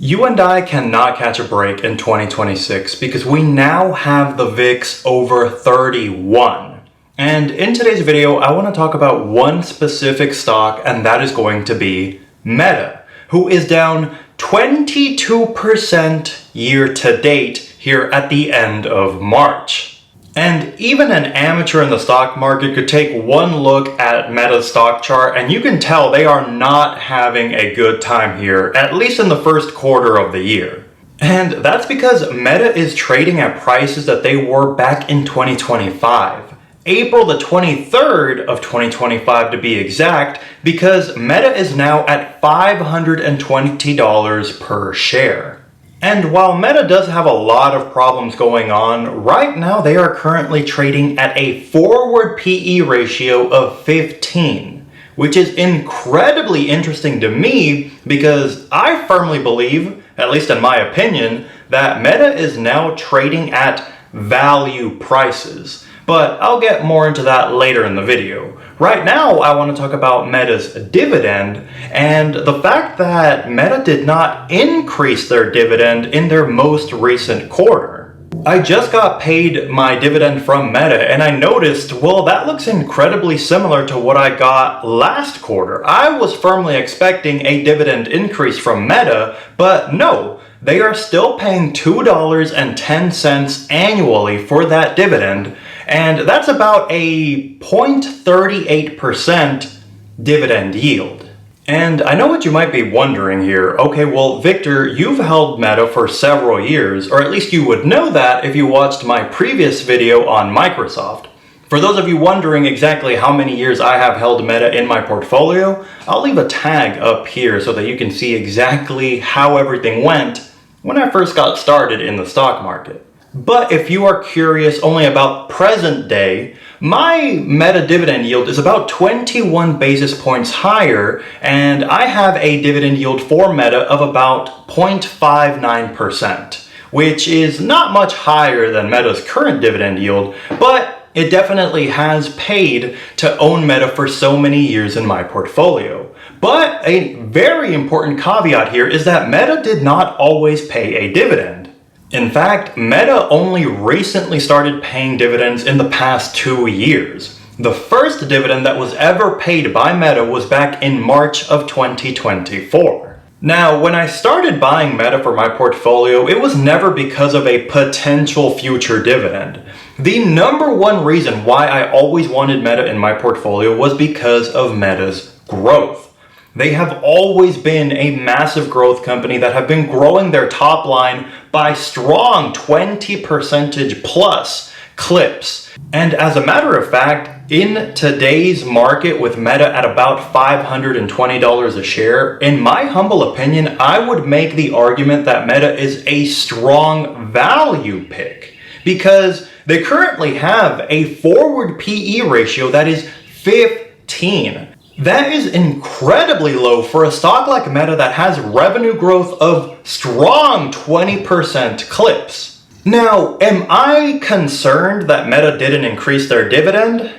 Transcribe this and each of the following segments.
You and I cannot catch a break in 2026 because we now have the VIX over 31. And in today's video, I want to talk about one specific stock, and that is going to be Meta, who is down 22% year to date here at the end of March. And even an amateur in the stock market could take one look at Meta's stock chart and you can tell they are not having a good time here, at least in the first quarter of the year. And that's because Meta is trading at prices that they were back in 2025. April the 23rd of 2025 to be exact, because Meta is now at $520 per share. And while Meta does have a lot of problems going on, right now they are currently trading at a forward PE ratio of 15, which is incredibly interesting to me because I firmly believe, at least in my opinion, that Meta is now trading at value prices. But I'll get more into that later in the video. Right now, I want to talk about Meta's dividend and the fact that Meta did not increase their dividend in their most recent quarter. I just got paid my dividend from Meta and I noticed, well, that looks incredibly similar to what I got last quarter. I was firmly expecting a dividend increase from Meta, but no. They are still paying $2.10 annually for that dividend, and that's about a 0.38% dividend yield. And I know what you might be wondering here. Okay, well, Victor, you've held Meta for several years, or at least you would know that if you watched my previous video on Microsoft. For those of you wondering exactly how many years I have held Meta in my portfolio, I'll leave a tag up here so that you can see exactly how everything went when I first got started in the stock market. But if you are curious only about present day, my Meta dividend yield is about 21 basis points higher, and I have a dividend yield for Meta of about 0.59%, which is not much higher than Meta's current dividend yield, but it definitely has paid to own Meta for so many years in my portfolio. But a very important caveat here is that Meta did not always pay a dividend. In fact, Meta only recently started paying dividends in the past 2 years. The first dividend that was ever paid by Meta was back in March of 2024. Now, when I started buying Meta for my portfolio, it was never because of a potential future dividend. The number one reason why I always wanted Meta in my portfolio was because of Meta's growth. They have always been a massive growth company that have been growing their top line by strong 20% plus clips. And as a matter of fact, in today's market with Meta at about $520 a share, in my humble opinion, I would make the argument that Meta is a strong value pick because they currently have a forward PE ratio that is 15. That is incredibly low for a stock like Meta that has revenue growth of strong 20% clips. Now, am I concerned that Meta didn't increase their dividend?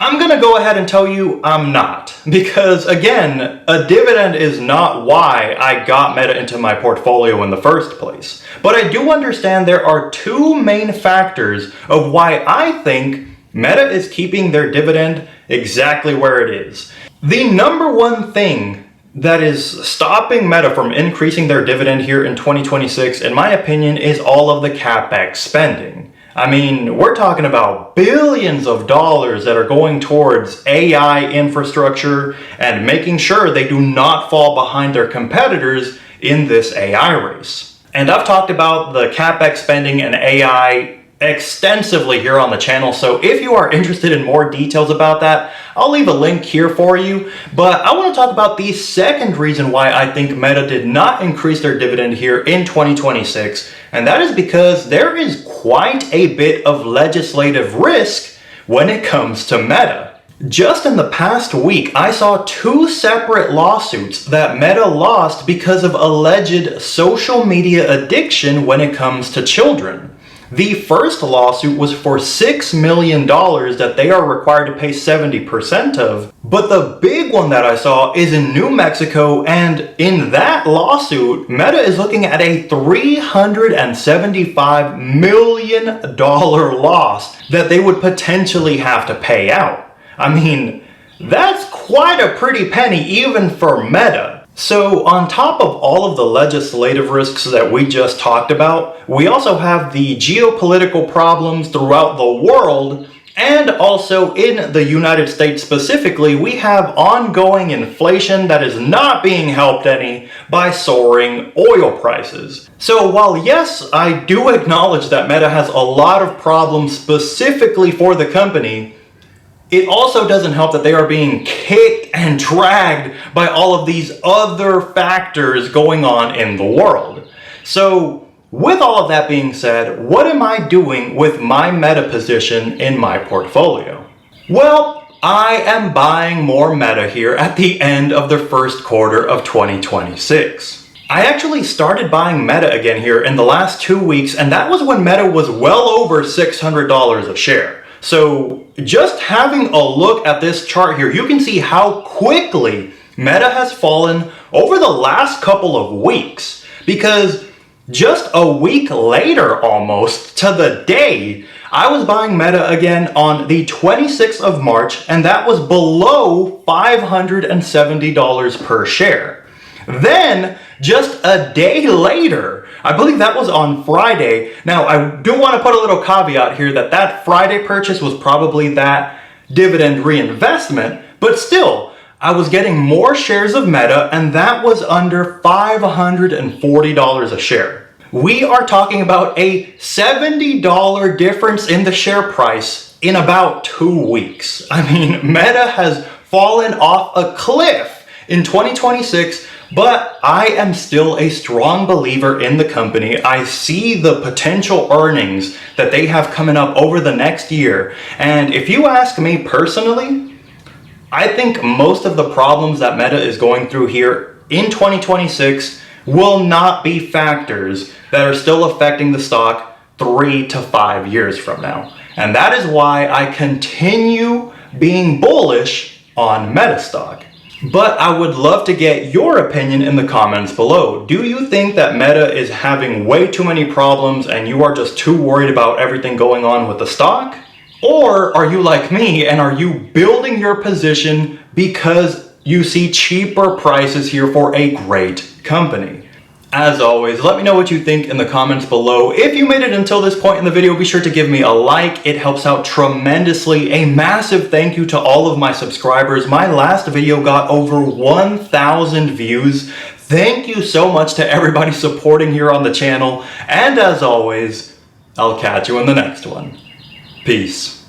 I'm gonna go ahead and tell you I'm not. Because again, a dividend is not why I got Meta into my portfolio in the first place. But I do understand there are two main factors of why I think Meta is keeping their dividend exactly where it is. The number one thing that is stopping Meta from increasing their dividend here in 2026, in my opinion, is all of the CapEx spending. I mean, we're talking about billions of dollars that are going towards AI infrastructure and making sure they do not fall behind their competitors in this AI race. And I've talked about the CapEx spending and AI extensively here on the channel, so if you are interested in more details about that, I'll leave a link here for you. But I want to talk about the second reason why I think Meta did not increase their dividend here in 2026, and that is because there is quite a bit of legislative risk when it comes to Meta. Just in the past week, I saw 2 separate lawsuits that Meta lost because of alleged social media addiction when it comes to children. The first lawsuit was for $6 million that they are required to pay 70% of. But the big one that I saw is in New Mexico, and in that lawsuit, Meta is looking at a $375 million loss that they would potentially have to pay out. I mean, that's quite a pretty penny even for Meta. So on top of all of the legislative risks that we just talked about, we also have the geopolitical problems throughout the world, and also in the United States specifically, we have ongoing inflation that is not being helped any by soaring oil prices. So while yes, I do acknowledge that Meta has a lot of problems specifically for the company, it also doesn't help that they are being kicked and dragged by all of these other factors going on in the world. So with all of that being said, what am I doing with my Meta position in my portfolio? Well, I am buying more Meta here at the end of the first quarter of 2026. I actually started buying Meta again here in the last 2 weeks, and that was when Meta was well over $600 a share. So just having a look at this chart here, you can see how quickly Meta has fallen over the last couple of weeks, because just a week later almost to the day, I was buying Meta again on the 26th of March, and that was below $570 per share. Then just a day later, I believe that was on Friday. Now, I do want to put a little caveat here that that Friday purchase was probably that dividend reinvestment, but still, I was getting more shares of Meta, and that was under $540 a share. We are talking about a $70 difference in the share price in about 2 weeks. I mean, Meta has fallen off a cliff in 2026, but I am still a strong believer in the company. I see the potential earnings that they have coming up over the next year. And if you ask me personally, I think most of the problems that Meta is going through here in 2026 will not be factors that are still affecting the stock 3 to 5 years from now. And that is why I continue being bullish on Meta stock. But I would love to get your opinion in the comments below. Do you think that Meta is having way too many problems and you are just too worried about everything going on with the stock? Or are you like me and are you building your position because you see cheaper prices here for a great company? As always, let me know what you think in the comments below. If you made it until this point in the video, be sure to give me a like. It helps out tremendously. A massive thank you to all of my subscribers. My last video got over 1,000 views. Thank you so much to everybody supporting here on the channel. And as always, I'll catch you in the next one. Peace.